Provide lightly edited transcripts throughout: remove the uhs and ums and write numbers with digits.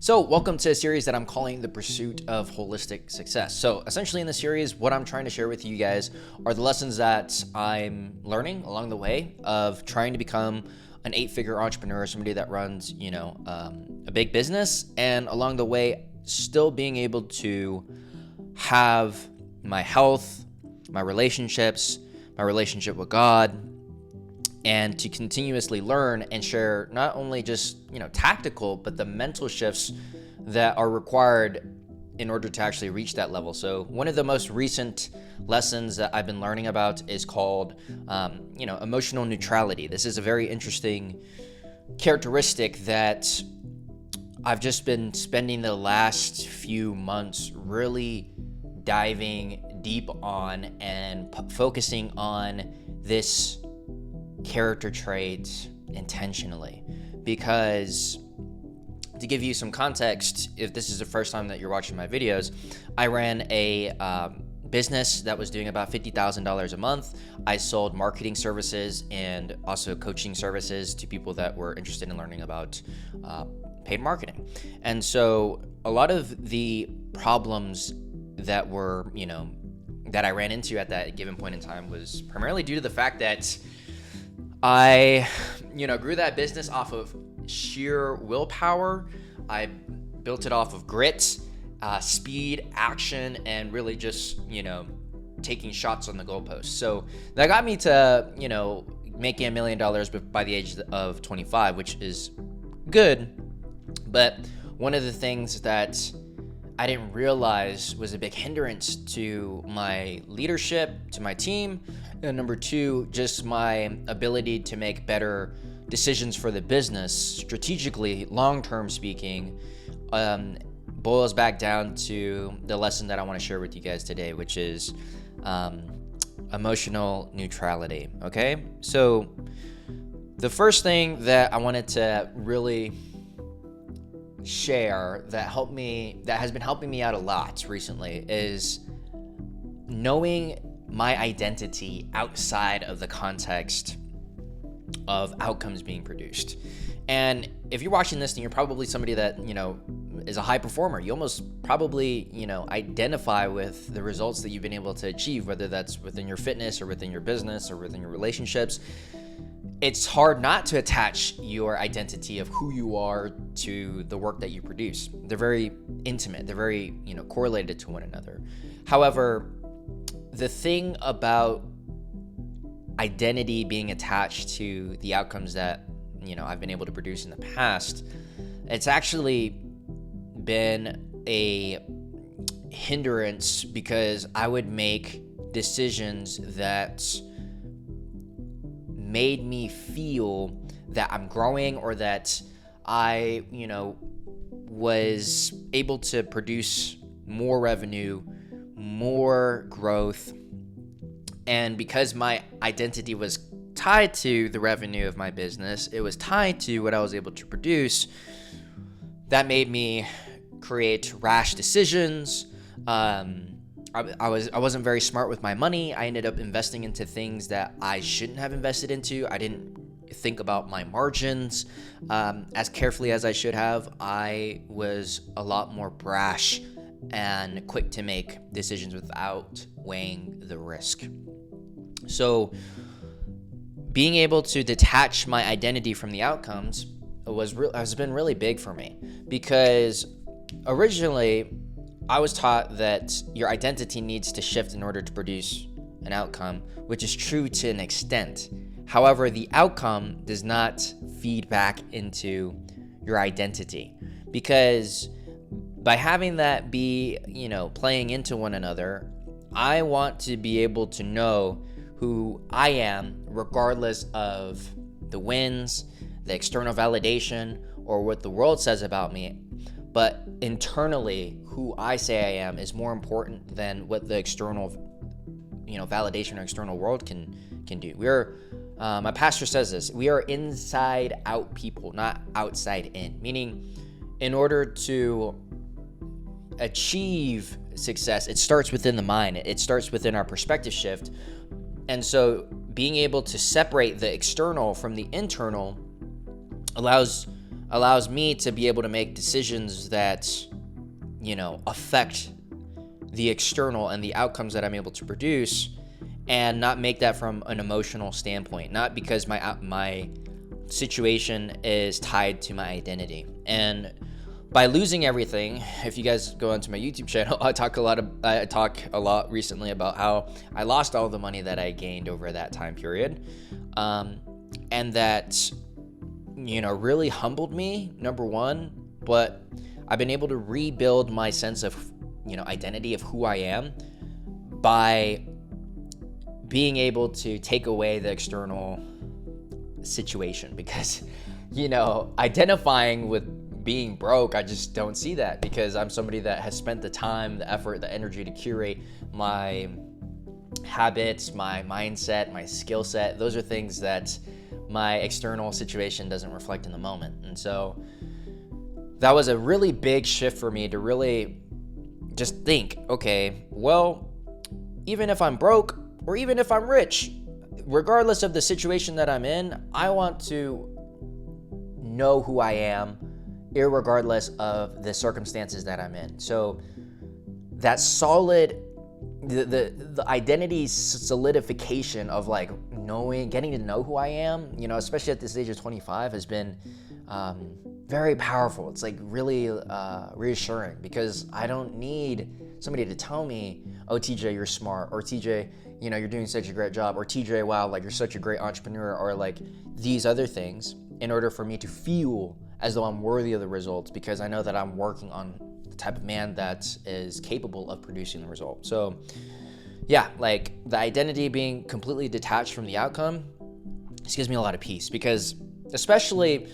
So welcome to a series that I'm calling The Pursuit of Holistic Success. So essentially in this series, what I'm trying to share with you guys are the lessons that I'm learning along the way of trying to become an 8-figure entrepreneur, somebody that runs, a big business, and along the way, still being able to have my health, my relationships, my relationship with God, and to continuously learn and share not only just, tactical, but the mental shifts that are required in order to actually reach that level. So one of the most recent lessons that I've been learning about is called, emotional neutrality. This is a very interesting characteristic that I've just been spending the last few months really diving deep on and focusing on this character trait intentionally. Because to give you some context, if this is the first time that you're watching my videos, I ran a business that was doing about $50,000 a month. I sold marketing services and also coaching services to people that were interested in learning about paid marketing. And so a lot of the problems that were, that I ran into at that given point in time was primarily due to the fact that I, grew that business off of sheer willpower. I built it off of grit, speed, action, and really just, taking shots on the goalpost. So that got me to, making $1 million by the age of 25, which is good. But one of the things that I didn't realize was a big hindrance to my leadership, to my team, and number two, just my ability to make better decisions for the business strategically, long-term speaking, boils back down to the lesson that I want to share with you guys today, which is emotional neutrality. Okay, so the first thing that I wanted to really share that has been helping me out a lot recently is knowing my identity outside of the context of outcomes being produced. And if you're watching this, then you're probably somebody that, is a high performer. You almost probably, identify with the results that you've been able to achieve, whether that's within your fitness or within your business or within your relationships. It's hard not to attach your identity of who you are to the work that you produce. They're very intimate. They're very, correlated to one another. However, the thing about identity being attached to the outcomes that, I've been able to produce in the past, it's actually been a hindrance because I would make decisions that made me feel that I'm growing or that I, was able to produce more revenue, more growth. And because my identity was tied to the revenue of my business, it was tied to what I was able to produce, that made me create rash decisions. I wasn't very smart with my money. I ended up investing into things that I shouldn't have invested into. I didn't think about my margins as carefully as I should have. I was a lot more brash and quick to make decisions without weighing the risk. So being able to detach my identity from the outcomes has been really big for me, because originally I was taught that your identity needs to shift in order to produce an outcome, which is true to an extent. However, the outcome does not feed back into your identity, because by having that be, playing into one another, I want to be able to know who I am regardless of the wins, the external validation, or what the world says about me. But internally, who I say I am is more important than what the external, validation or external world can do. My pastor says this: we are inside out people, not outside in. Meaning, in order to achieve success, it starts within the mind. It starts within our perspective shift. And so being able to separate the external from the internal allows allows me to be able to make decisions that, affect the external and the outcomes that I'm able to produce, and not make that from an emotional standpoint, not because my situation is tied to my identity. And by losing everything, if you guys go onto my YouTube channel, I talk a lot recently about how I lost all the money that I gained over that time period, and that really humbled me, number one. But I've been able to rebuild my sense of identity of who I am by being able to take away the external situation, because identifying with being broke, I just don't see that, because I'm somebody that has spent the time, the effort, the energy to curate my habits, my mindset, my skill set. Those are things that my external situation doesn't reflect in the moment. And so that was a really big shift for me to really just think, okay, well, even if I'm broke or even if I'm rich, regardless of the situation that I'm in, I want to know who I am, irregardless of the circumstances that I'm in. So that solid, the identity solidification of like getting to know who I am, especially at this age of 25, has been very powerful. It's like really reassuring, because I don't need somebody to tell me, oh, TJ, you're smart, or TJ, you're doing such a great job, or TJ, wow, like you're such a great entrepreneur, or like these other things, in order for me to feel as though I'm worthy of the results, because I know that I'm working on the type of man that is capable of producing the result. So yeah, like the identity being completely detached from the outcome, this gives me a lot of peace, because especially,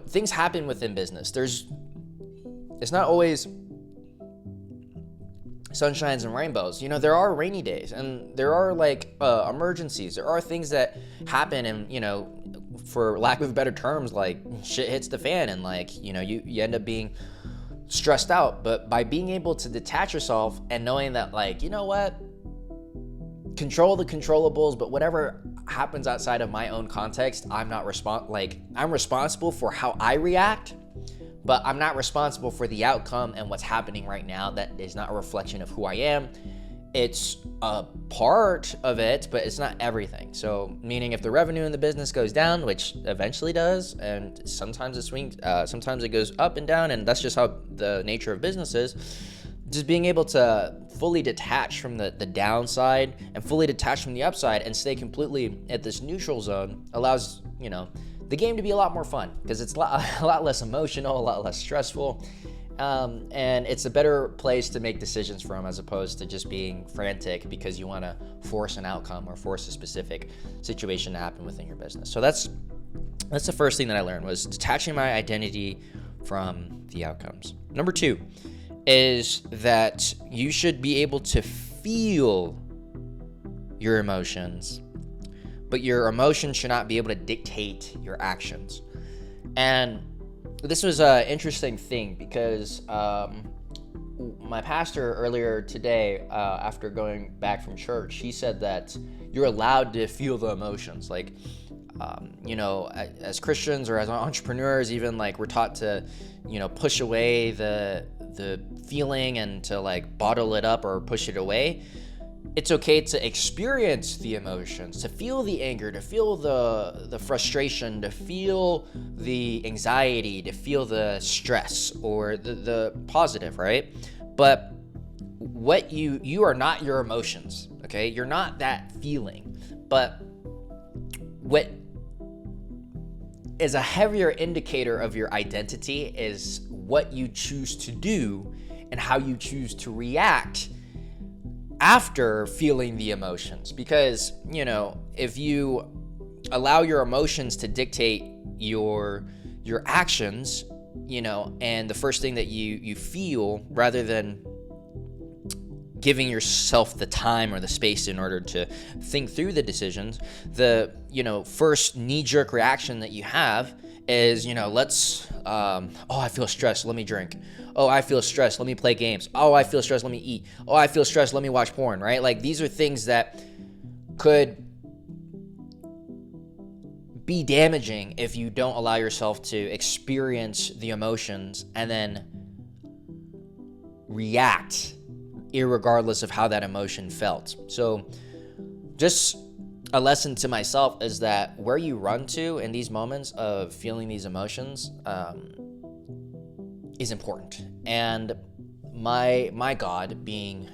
things happen within business. It's not always sunshines and rainbows. There are rainy days, and there are like emergencies. There are things that happen, and for lack of better terms, like shit hits the fan, and like you end up being stressed out. But by being able to detach yourself and knowing that, like, what, control the controllables, but whatever happens outside of my own context, I'm responsible for how I react, but I'm not responsible for the outcome and what's happening right now. That is not a reflection of who I am. It's a part of it, but it's not everything. So meaning if the revenue in the business goes down, which eventually does, and sometimes it swings, sometimes it goes up and down, and that's just how the nature of business is. Just being able to fully detach from the downside and fully detach from the upside and stay completely at this neutral zone allows, the game to be a lot more fun, because it's a lot less emotional, a lot less stressful, and it's a better place to make decisions from, as opposed to just being frantic because you want to force an outcome or force a specific situation to happen within your business. So that's the first thing that I learned, was detaching my identity from the outcomes. Number 2 is that you should be able to feel your emotions, but your emotions should not be able to dictate your actions. And this was an interesting thing, because my pastor earlier today, after going back from church, he said that you're allowed to feel the emotions. Like, as Christians or as entrepreneurs, even, like, we're taught to, push away the feeling and to like bottle it up or push it away. It's okay to experience the emotions, to feel the anger, to feel the frustration, to feel the anxiety, to feel the stress or the positive, right? But what you are not your emotions, okay? You're not that feeling. But what is a heavier indicator of your identity is what you choose to do and how you choose to react after feeling the emotions. Because, if you allow your emotions to dictate your actions, and the first thing that you feel, rather than giving yourself the time or the space in order to think through the decisions, the first knee-jerk reaction that you have is, I feel stressed, let me drink. Oh, I feel stressed, let me play games. Oh, I feel stressed, let me eat. Oh, I feel stressed, let me watch porn, right? Like, these are things that could be damaging if you don't allow yourself to experience the emotions and then react irregardless of how that emotion felt. So just a lesson to myself is that where you run to in these moments of feeling these emotions is important. And my God, being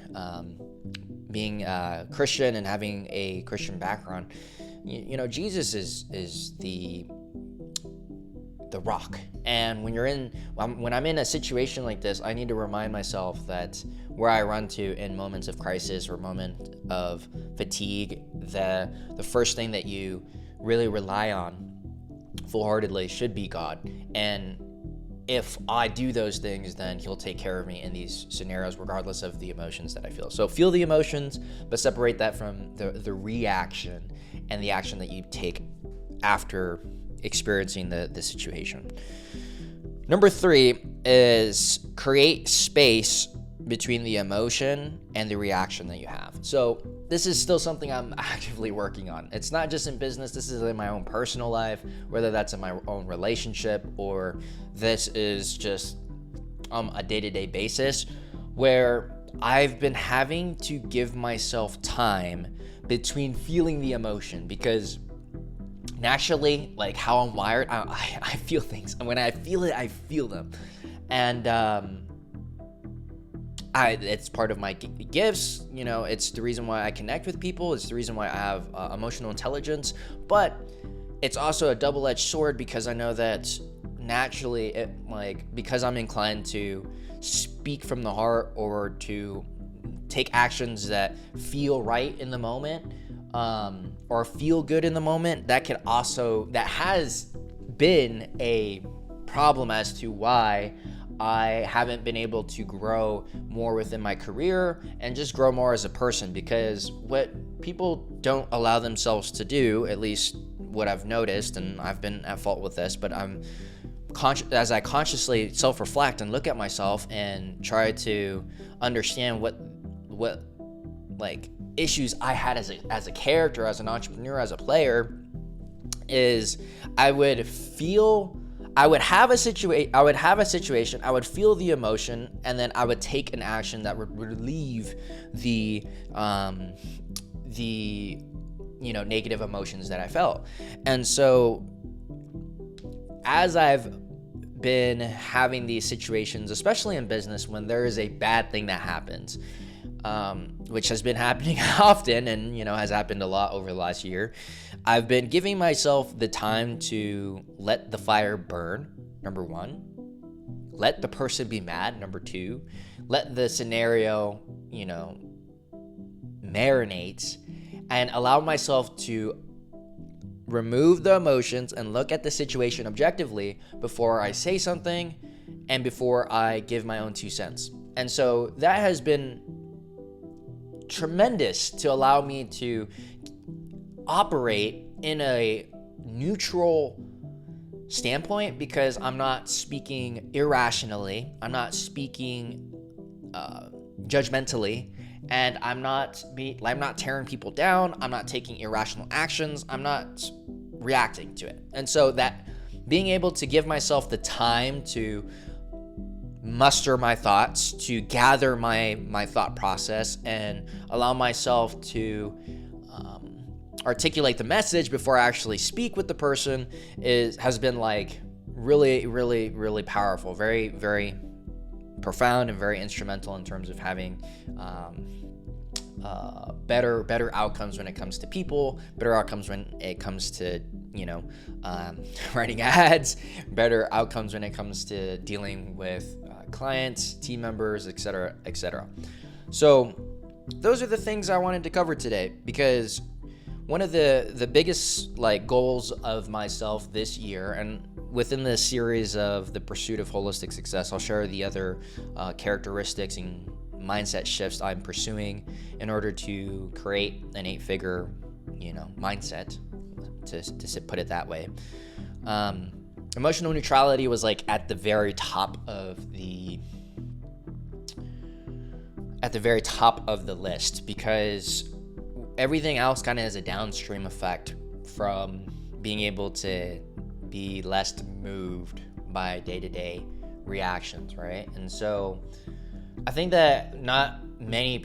Christian and having a Christian background, you know, Jesus is the rock. And when I'm in a situation like this, I need to remind myself that where I run to in moments of crisis or moment of fatigue, the first thing that you really rely on full-heartedly should be God. And if I do those things, then he'll take care of me in these scenarios, regardless of the emotions that I feel. So feel the emotions, but separate that from the reaction and the action that you take after experiencing the situation. Number 3 is create space between the emotion and the reaction that you have. So this is still something I'm actively working on. It's not just in business, this is in my own personal life, whether that's in my own relationship or this is just a day-to-day basis, where I've been having to give myself time between feeling the emotion, because naturally, like how I'm wired, I feel things. And when I feel it, I feel them. And it's part of my gifts, you know, it's the reason why I connect with people, it's the reason why I have emotional intelligence, but it's also a double-edged sword, because I know that naturally, because I'm inclined to speak from the heart or to take actions that feel right in the moment, or feel good in the moment, that has been a problem as to why I haven't been able to grow more within my career and just grow more as a person. Because what people don't allow themselves to do, at least what I've noticed, and I've been at fault with this, but as I consciously self-reflect and look at myself and try to understand what like issues I had as a character, as an entrepreneur, as a player, is I would have a situation, I would feel the emotion, and then I would take an action that would relieve the negative emotions that I felt. And so as I've been having these situations, especially in business, when there is a bad thing that happens, which has been happening often and, has happened a lot over the last year, I've been giving myself the time to let the fire burn, number 1. Let the person be mad, number 2. Let the scenario, marinate, and allow myself to remove the emotions and look at the situation objectively before I say something and before I give my own 2 cents. And so that has been tremendous to allow me to operate in a neutral standpoint, because I'm not speaking irrationally, I'm not speaking judgmentally, and I'm not tearing people down, I'm not taking irrational actions, I'm not reacting to it. And so that being able to give myself the time to muster my thoughts, to gather my thought process, and allow myself to articulate the message before I actually speak with the person has been like really, really, really powerful, very, very profound, and very instrumental in terms of having better outcomes when it comes to people, better outcomes when it comes to writing ads, better outcomes when it comes to dealing with clients, team members, etc., etc. So those are the things I wanted to cover today, because one of the biggest goals of myself this year, and within this series of the pursuit of holistic success, I'll share the other characteristics and mindset shifts I'm pursuing in order to create an 8-figure, mindset, to put it that way. Emotional neutrality was at the very top of the list, because everything else kind of has a downstream effect from being able to be less moved by day-to-day reactions, right? And so I think that not many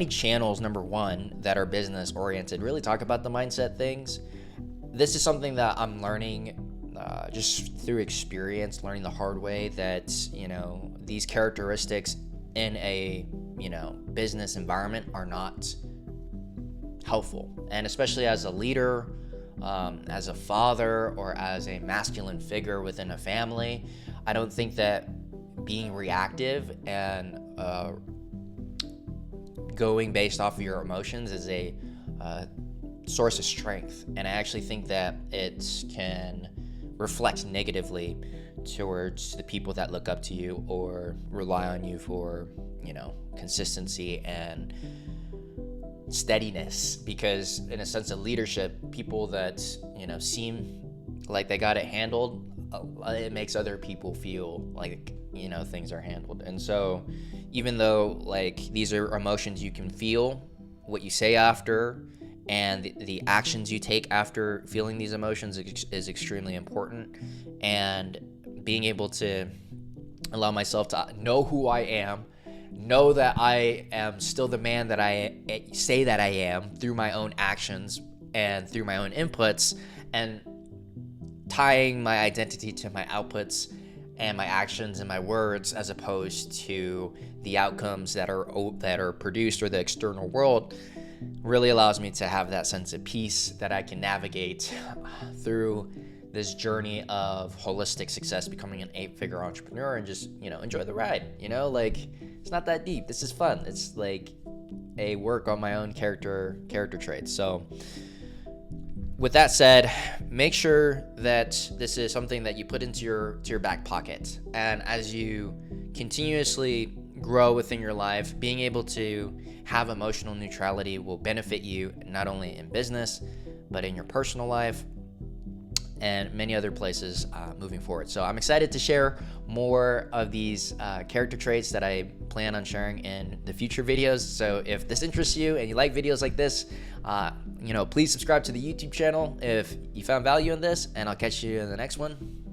channels, number one, that are business oriented really talk about the mindset things. This is something that I'm learning just through experience, learning the hard way, that, these characteristics in a, business environment are not helpful. And especially as a leader, as a father, or as a masculine figure within a family, I don't think that being reactive and going based off of your emotions is a source of strength. And I actually think that it can reflect negatively towards the people that look up to you or rely on you for, consistency and steadiness. Because in a sense of leadership, people that, seem like they got it handled, it makes other people feel like, things are handled. And so even though like these are emotions you can feel, what you say after and the actions you take after feeling these emotions is extremely important. And being able to allow myself to know who I am, know that I am still the man that I say that I am through my own actions and through my own inputs, and tying my identity to my outputs and my actions and my words, as opposed to the outcomes that are produced or the external world, really allows me to have that sense of peace that I can navigate through this journey of holistic success, becoming an 8-figure entrepreneur, and just, enjoy the ride. Like, it's not that deep. This is fun. It's like a work on my own character traits. So with that said, make sure that this is something that you put into your back pocket. And as you continuously grow within your life, being able to have emotional neutrality will benefit you not only in business, but in your personal life and many other places moving forward. So I'm excited to share more of these character traits that I plan on sharing in the future videos. So if this interests you and you like videos like this, please subscribe to the YouTube channel if you found value in this, and I'll catch you in the next one.